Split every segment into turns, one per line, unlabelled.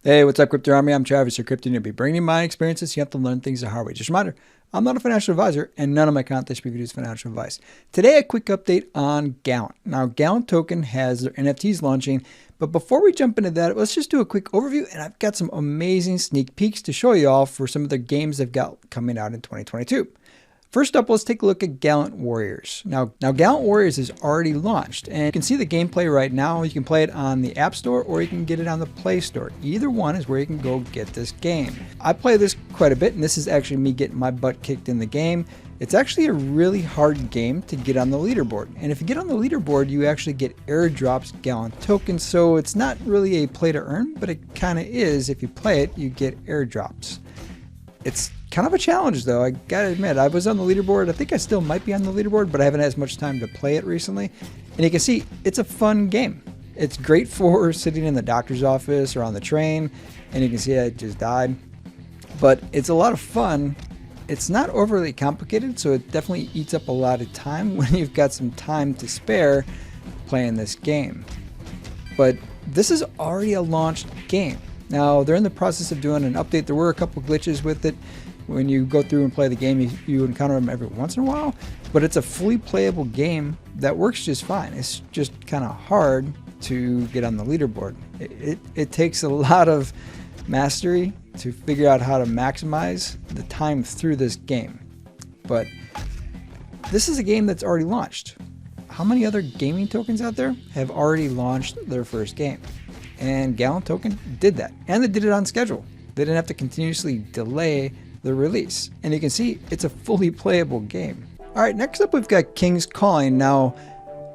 Hey, what's up, Crypto Army? I'm Travis, your Crypto newbie, bringing you my experiences. You have to learn things the hard way. Just a reminder, I'm not a financial advisor, and none of my content should be viewed as financial advice. Today, a quick update on Gallant. Now, Gallant token has their NFTs launching, but before we jump into that, let's just do a quick overview, and I've got some amazing sneak peeks to show you all for some of the games they've got coming out in 2022. First up, let's take a look at Gallant Warriors. Now Gallant Warriors is already launched, and you can see the gameplay right now. You can play it on the App Store, or you can get it on the Play Store. Either one is where you can go get this game. I play this quite a bit, and this is actually me getting my butt kicked in the game. It's actually a really hard game to get on the leaderboard, and if you get on the leaderboard, you actually get airdrops Gallant tokens, so it's not really a play to earn, but it kind of is. If you play it, you get airdrops. It's kind of a challenge though, I gotta admit. I was on the leaderboard. I think I still might be on the leaderboard, but I haven't had as much time to play it recently. And you can see it's a fun game. It's great for sitting in the doctor's office or on the train, and you can see I just died. But it's a lot of fun. It's not overly complicated, so it definitely eats up a lot of time when you've got some time to spare playing this game. But this is already a launched game. Now, they're in the process of doing an update. There were a couple glitches with it. When you go through and play the game, you encounter them every once in a while, but it's a fully playable game that works just fine. It's just kind of hard to get on the leaderboard. It takes a lot of mastery to figure out how to maximize the time through this game. But this is a game that's already launched. How many other gaming tokens out there have already launched their first game? And Gallant token did that, and they did it on schedule. They didn't have to continuously delay the release, and you can see it's a fully playable game. All right, next up we've got sCalling. Now,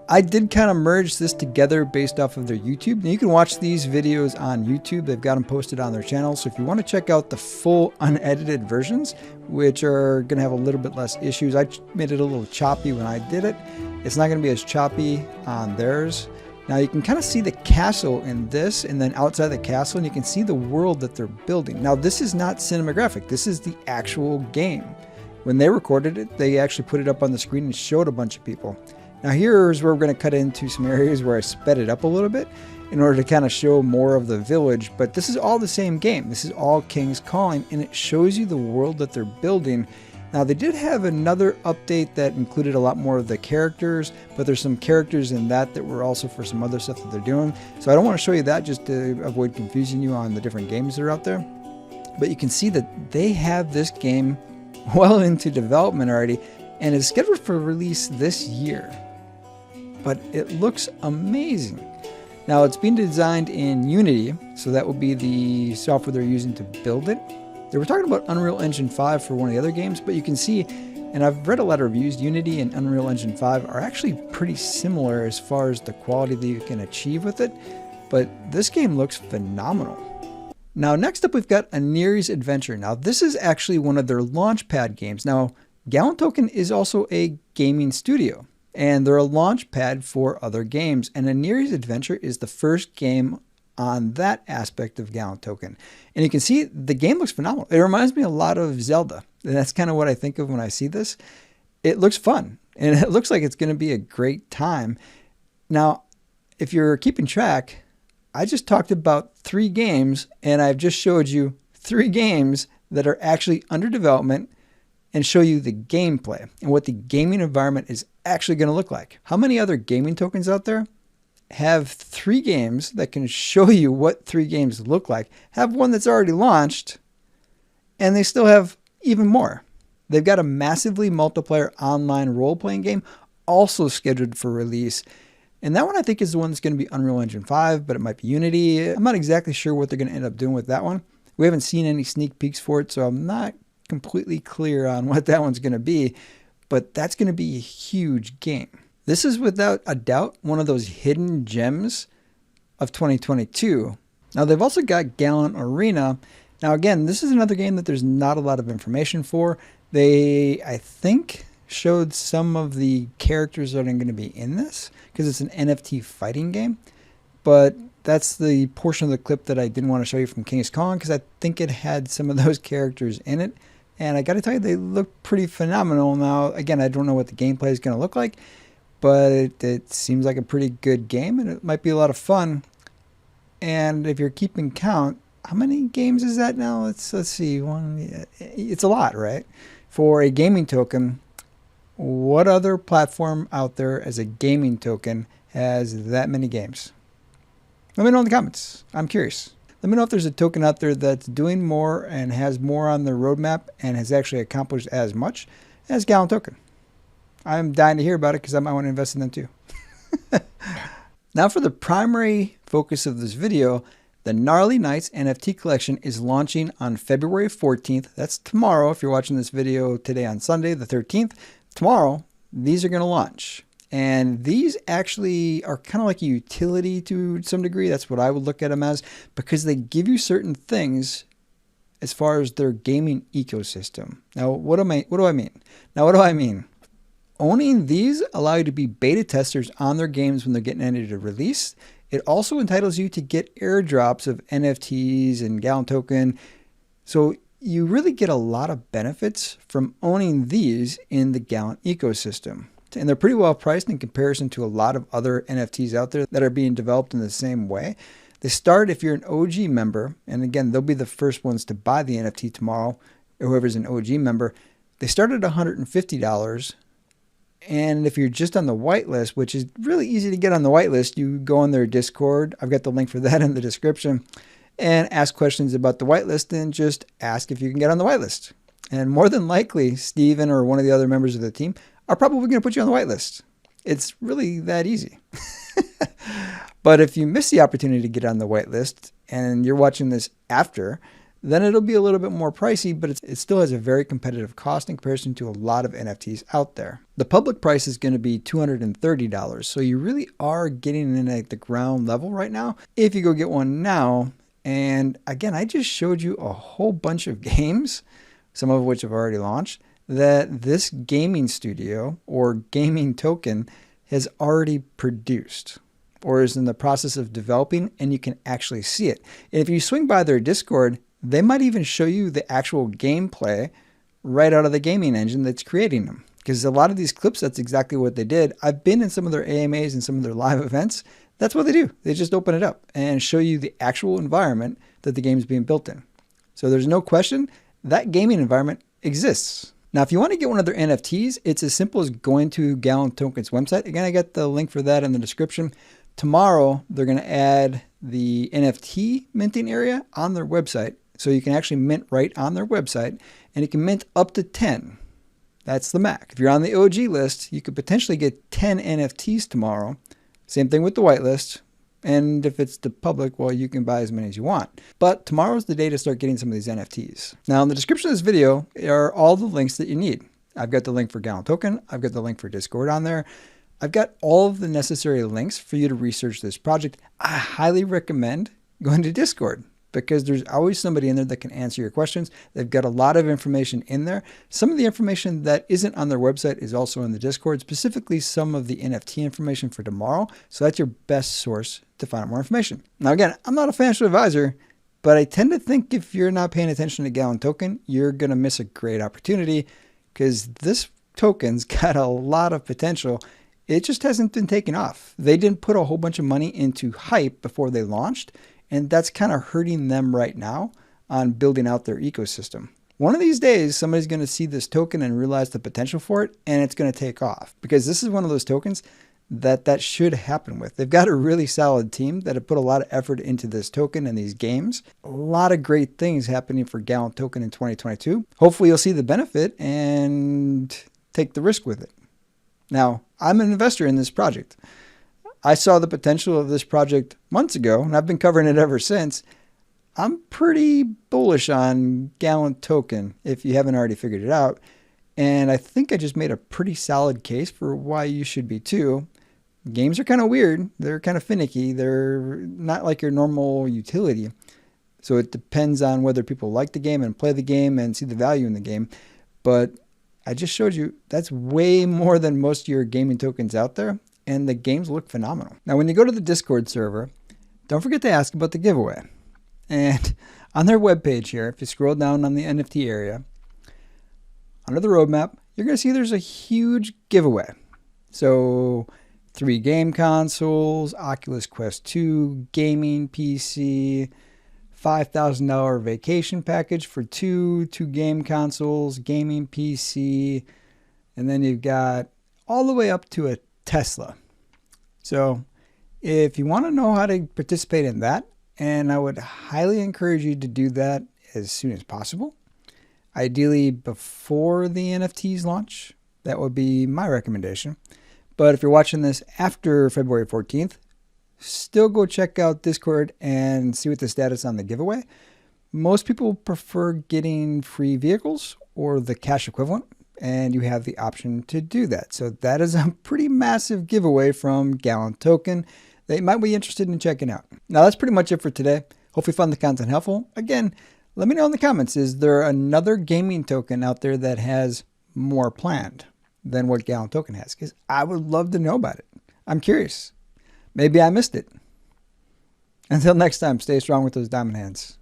I did kind of merge this together based off of their YouTube. Now, you can watch these videos on YouTube. They've got them posted on their channel, so if you want to check out the full unedited versions, which are going to have a little bit less issues, I made it a little choppy when I did it. It's not going to be as choppy on theirs. Now you can kind of see the castle in this, and then outside the castle, and you can see the world that they're building. Now this is not cinematographic, this is the actual game. When they recorded it, they actually put it up on the screen and showed a bunch of people. Now here's where we're going to cut into some areas where I sped it up a little bit in order to kind of show more of the village, but this is all the same game. This is all sCalling, and it shows you the world that they're building. Now they did have another update that included a lot more of the characters, but there's some characters in that were also for some other stuff that they're doing. So I don't want to show you that just to avoid confusing you on the different games that are out there. But you can see that they have this game well into development already, and it's scheduled for release this year. But it looks amazing. Now it's being designed in Unity, so that will be the software they're using to build it. They were talking about Unreal Engine 5 for one of the other games, but you can see, and I've read a lot of reviews, Unity and Unreal Engine 5 are actually pretty similar as far as the quality that you can achieve with it, but this game looks phenomenal. Now next up we've got Anery's Adventure. Now this is actually one of their launchpad games. Now Gallant token is also a gaming studio, and they're a launchpad for other games, and Anery's Adventure is the first game on that aspect of Gallant token. And you can see the game looks phenomenal. It reminds me a lot of Zelda, and that's kind of what I think of when I see this. It looks fun, and it looks like it's going to be a great time. Now, if you're keeping track, I just talked about 3 games, and I've just showed you 3 games that are actually under development and show you the gameplay and what the gaming environment is actually going to look like. How many other gaming tokens out there have 3 games that can show you what 3 games look like, have one that's already launched, and they still have even more? They've got a massively multiplayer online role-playing game also scheduled for release, and that one I think is the one that's going to be Unreal Engine 5, but it might be Unity. I'm not exactly sure what they're going to end up doing with that one. We haven't seen any sneak peeks for it, so I'm not completely clear on what that one's going to be, but that's going to be a huge game. This is without a doubt one of those hidden gems of 2022. Now they've also got Gallant Arena. Now again, this is another game that there's not a lot of information for. They, I think, showed some of the characters that are going to be in this because it's an NFT fighting game. But that's the portion of the clip that I didn't want to show you from sCalling because I think it had some of those characters in it. And I got to tell you, they look pretty phenomenal. Now, again, I don't know what the gameplay is going to look like, but it seems like a pretty good game, and it might be a lot of fun. And if you're keeping count, how many games is that now? Let's see. It's a lot, right? For a gaming token, what other platform out there as a gaming token has that many games? Let me know in the comments. I'm curious. Let me know if there's a token out there that's doing more and has more on their roadmap and has actually accomplished as much as Gallant Token. I'm dying to hear about it because I might want to invest in them too. Now for the primary focus of this video, the Gnarly Knights NFT collection is launching on February 14th. That's tomorrow. If you're watching this video today on Sunday, the 13th, tomorrow, these are going to launch. And these actually are kind of like a utility to some degree. That's what I would look at them as, because they give you certain things as far as their gaming ecosystem. Now, what do I mean? Now, what do I mean? Owning these allow you to be beta testers on their games when they're getting ready to release. It also entitles you to get airdrops of NFTs and Gallant token. So you really get a lot of benefits from owning these in the Gallant ecosystem. And they're pretty well priced in comparison to a lot of other NFTs out there that are being developed in the same way. They start, if you're an OG member, and again, they'll be the first ones to buy the NFT tomorrow, whoever's an OG member, they start at $150. And if you're just on the whitelist, which is really easy to get on the whitelist, you go on their Discord. I've got the link for that in the description, and ask questions about the whitelist and just ask if you can get on the whitelist. And more than likely, Steven or one of the other members of the team are probably going to put you on the whitelist. It's really that easy. But if you miss the opportunity to get on the whitelist and you're watching this after, then it'll be a little bit more pricey, but it still has a very competitive cost in comparison to a lot of NFTs out there. The public price is going to be $230, so you really are getting in at the ground level right now if you go get one now. And again, I just showed you a whole bunch of games, some of which have already launched, that this gaming studio or gaming token has already produced or is in the process of developing, and you can actually see it. And if you swing by their Discord, they might even show you the actual gameplay right out of the gaming engine that's creating them. Because a lot of these clips, that's exactly what they did. I've been in some of their AMAs and some of their live events. That's what they do. They just open it up and show you the actual environment that the game is being built in. So there's no question that gaming environment exists. Now, if you want to get one of their NFTs, it's as simple as going to Gallant Token's website. Again, I got the link for that in the description. Tomorrow, they're going to add the NFT minting area on their website. So you can actually mint right on their website, and you can mint up to 10. That's the max. If you're on the OG list, you could potentially get 10 NFTs tomorrow. Same thing with the whitelist. And if it's the public, well, you can buy as many as you want. But tomorrow's the day to start getting some of these NFTs. Now, in the description of this video are all the links that you need. I've got the link for Gallant Token. I've got the link for Discord on there. I've got all of the necessary links for you to research this project. I highly recommend going to Discord, because there's always somebody in there that can answer your questions. They've got a lot of information in there. Some of the information that isn't on their website is also in the Discord, specifically some of the NFT information for tomorrow. So that's your best source to find out more information. Now, again, I'm not a financial advisor, but I tend to think if you're not paying attention to Gallant Token, you're going to miss a great opportunity, because this token's got a lot of potential. It just hasn't been taken off. They didn't put a whole bunch of money into hype before they launched, and that's kind of hurting them right now on building out their ecosystem. One of these days, somebody's going to see this token and realize the potential for it, and it's going to take off, because this is one of those tokens that should happen with. They've got a really solid team that have put a lot of effort into this token and these games. A lot of great things happening for Gallant Token in 2022. Hopefully you'll see the benefit and take the risk with it. Now, I'm an investor in this project. I saw the potential of this project months ago, and I've been covering it ever since. I'm pretty bullish on Gallant Token, if you haven't already figured it out. And I think I just made a pretty solid case for why you should be too. Games are kind of weird. They're kind of finicky. They're not like your normal utility. So it depends on whether people like the game and play the game and see the value in the game. But I just showed you that's way more than most of your gaming tokens out there. And the games look phenomenal. Now, when you go to the Discord server, don't forget to ask about the giveaway. And on their webpage here, if you scroll down on the NFT area, under the roadmap, you're going to see there's a huge giveaway. So 3 game consoles, Oculus Quest 2, gaming PC, $5,000 vacation package for two game consoles, gaming PC, and then you've got all the way up to a Tesla. So if you want to know how to participate in that, and I would highly encourage you to do that as soon as possible, ideally before the NFTs launch. That would be my recommendation. But if you're watching this after February 14th, still go check out Discord and see what the status on the giveaway. Most people prefer getting free vehicles or the cash equivalent, and you have the option to do that. So that is a pretty massive giveaway from Gallant Token that you might be interested in checking out. Now that's pretty much it for today. Hope you found the content helpful. Again, let me know in the comments, is there another gaming token out there that has more planned than what Gallant Token has? Because I would love to know about it. I'm curious. Maybe I missed it. Until next time, stay strong with those diamond hands.